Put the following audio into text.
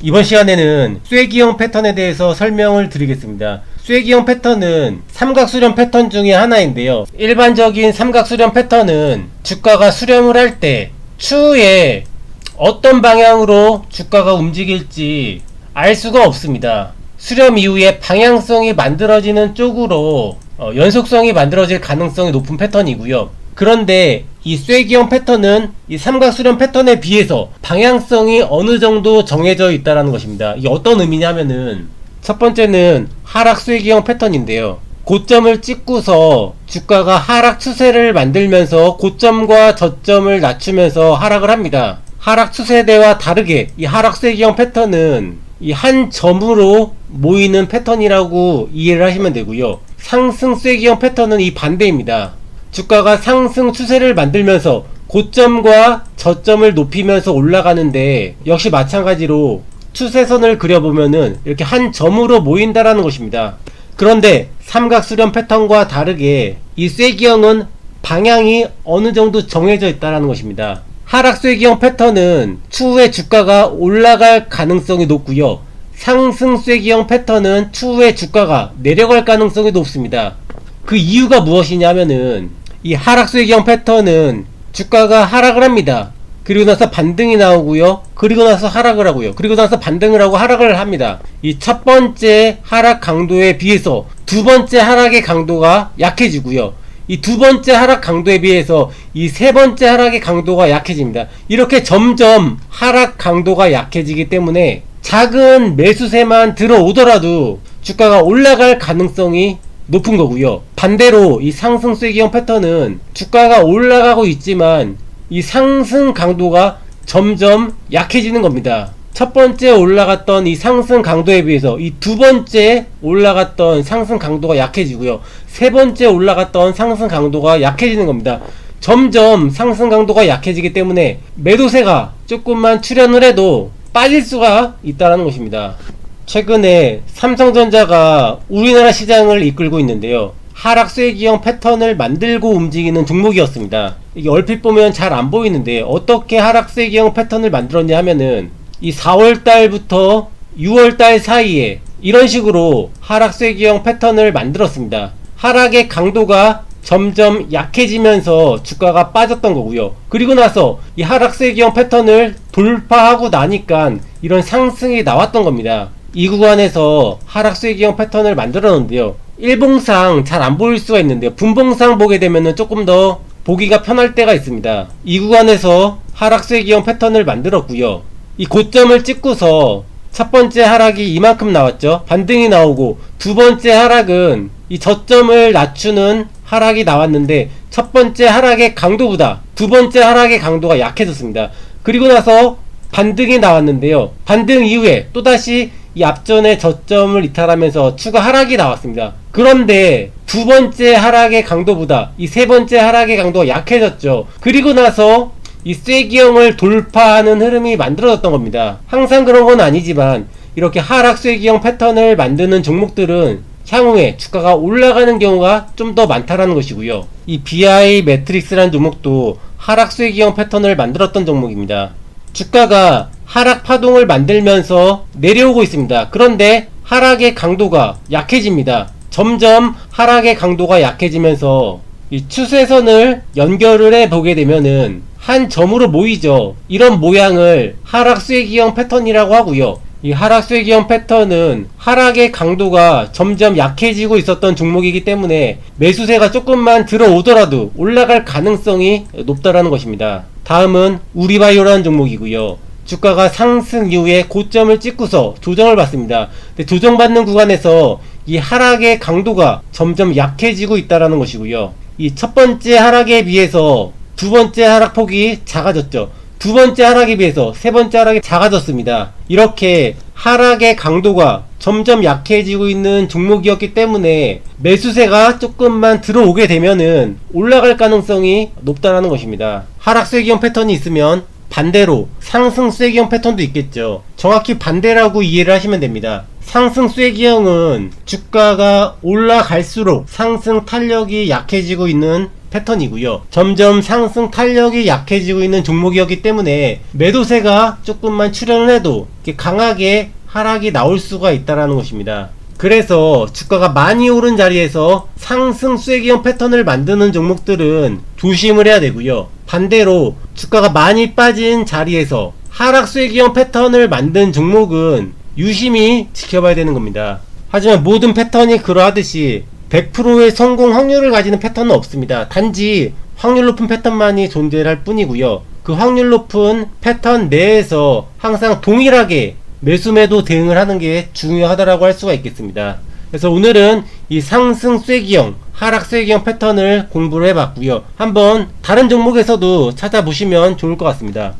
이번 시간에는 쐐기형 패턴에 대해서 설명을 드리겠습니다. 쐐기형 패턴은 삼각수렴 패턴 중에 하나인데요. 일반적인 삼각수렴 패턴은 주가가 수렴을 할 때 추후에 어떤 방향으로 주가가 움직일지 알 수가 없습니다. 수렴 이후에 방향성이 만들어지는 쪽으로 연속성이 만들어질 가능성이 높은 패턴이고요. 그런데 이 쐐기형 패턴은 이 삼각수렴 패턴에 비해서 방향성이 어느 정도 정해져 있다는 것입니다. 이게 어떤 의미냐면은 첫 번째는 하락 쐐기형 패턴인데요. 고점을 찍고서 주가가 하락 추세를 만들면서 고점과 저점을 낮추면서 하락을 합니다. 하락 추세대와 다르게 이 하락 쐐기형 패턴은 이 한 점으로 모이는 패턴이라고 이해를 하시면 되고요. 상승 쐐기형 패턴은 이 반대입니다. 주가가 상승 추세를 만들면서 고점과 저점을 높이면서 올라가는데 역시 마찬가지로 추세선을 그려보면은 이렇게 한 점으로 모인다라는 것입니다. 그런데 삼각수렴 패턴과 다르게 이 쐐기형은 방향이 어느 정도 정해져 있다는 것입니다. 하락 쐐기형 패턴은 추후에 주가가 올라갈 가능성이 높고요. 상승 쐐기형 패턴은 추후에 주가가 내려갈 가능성이 높습니다. 그 이유가 무엇이냐면은 이 하락 쐐기형 패턴은 주가가 하락을 합니다. 그리고 나서 반등이 나오고요. 그리고 나서 하락을 하고요. 그리고 나서 반등을 하고 하락을 합니다. 이 첫 번째 하락 강도에 비해서 두 번째 하락의 강도가 약해지고요. 이 두 번째 하락 강도에 비해서 이 세 번째 하락의 강도가 약해집니다. 이렇게 점점 하락 강도가 약해지기 때문에 작은 매수세만 들어오더라도 주가가 올라갈 가능성이 높은 거고요. 반대로 이 상승 쐐기형 패턴은 주가가 올라가고 있지만 이 상승 강도가 점점 약해지는 겁니다. 첫 번째 올라갔던 이 상승 강도에 비해서 이 두 번째 올라갔던 상승 강도가 약해지고요. 세 번째 올라갔던 상승 강도가 약해지는 겁니다. 점점 상승 강도가 약해지기 때문에 매도세가 조금만 출현을 해도 빠질 수가 있다는 것입니다. 최근에 삼성전자가 우리나라 시장을 이끌고 있는데요. 하락 쐐기형 패턴을 만들고 움직이는 종목이었습니다. 이게 얼핏 보면 잘 안 보이는데 어떻게 하락 쐐기형 패턴을 만들었냐 하면은 이 4월달부터 6월달 사이에 이런 식으로 하락 쐐기형 패턴을 만들었습니다. 하락의 강도가 점점 약해지면서 주가가 빠졌던 거고요. 그리고 나서 이 하락 쐐기형 패턴을 돌파하고 나니까 이런 상승이 나왔던 겁니다. 이 구간에서 하락 쐐기형 패턴을 만들었는데요. 일봉상 잘 안 보일 수가 있는데요. 분봉상 보게 되면은 조금 더 보기가 편할 때가 있습니다. 이 구간에서 하락 쐐기형 패턴을 만들었고요. 이 고점을 찍고서 첫 번째 하락이 이만큼 나왔죠. 반등이 나오고 두 번째 하락은 이 저점을 낮추는 하락이 나왔는데 첫 번째 하락의 강도보다 두 번째 하락의 강도가 약해졌습니다. 그리고 나서 반등이 나왔는데요. 반등 이후에 또다시 이 앞전의 저점을 이탈하면서 추가 하락이 나왔습니다. 그런데 두 번째 하락의 강도보다 이 세 번째 하락의 강도가 약해졌죠. 그리고 나서 이 쐐기형을 돌파하는 흐름이 만들어졌던 겁니다. 항상 그런 건 아니지만 이렇게 하락 쐐기형 패턴을 만드는 종목들은 향후에 주가가 올라가는 경우가 좀 더 많다라는 것이고요. 이 BI 매트릭스라는 종목도 하락 쐐기형 패턴을 만들었던 종목입니다. 주가가 하락 파동을 만들면서 내려오고 있습니다. 그런데 하락의 강도가 약해집니다. 점점 하락의 강도가 약해지면서 이 추세선을 연결을 해 보게 되면은 한 점으로 모이죠. 이런 모양을 하락 쐐기형 패턴이라고 하고요. 이 하락 쐐기형 패턴은 하락의 강도가 점점 약해지고 있었던 종목이기 때문에 매수세가 조금만 들어오더라도 올라갈 가능성이 높다라는 것입니다. 다음은 우리바이오라는 종목이고요. 주가가 상승 이후에 고점을 찍고서 조정을 받습니다. 근데 조정받는 구간에서 이 하락의 강도가 점점 약해지고 있다라는 것이고요. 이 첫 번째 하락에 비해서 두 번째 하락폭이 작아졌죠. 두 번째 하락에 비해서 세 번째 하락이 작아졌습니다. 이렇게 하락의 강도가 점점 약해지고 있는 종목이었기 때문에 매수세가 조금만 들어오게 되면은 올라갈 가능성이 높다라는 것입니다. 하락 쐐기형 패턴이 있으면 반대로 상승 쐐기형 패턴도 있겠죠. 정확히 반대라고 이해를 하시면 됩니다. 상승 쐐기형은 주가가 올라갈수록 상승 탄력이 약해지고 있는 패턴이고요. 점점 상승 탄력이 약해지고 있는 종목이었기 때문에 매도세가 조금만 출현을 해도 이렇게 강하게 하락이 나올 수가 있다라는 것입니다. 그래서 주가가 많이 오른 자리에서 상승 쐐기형 패턴을 만드는 종목들은 조심을 해야 되고요. 반대로 주가가 많이 빠진 자리에서 하락 쐐기형 패턴을 만든 종목은 유심히 지켜봐야 되는 겁니다. 하지만 모든 패턴이 그러하듯이 100%의 성공 확률을 가지는 패턴은 없습니다. 단지 확률 높은 패턴만이 존재할 뿐이고요. 그 확률 높은 패턴 내에서 항상 동일하게 매수매도 대응을 하는 게 중요하다라고 할 수가 있겠습니다. 그래서 오늘은 이 상승 쐐기형, 하락 쐐기형 패턴을 공부를 해봤고요. 한번 다른 종목에서도 찾아보시면 좋을 것 같습니다.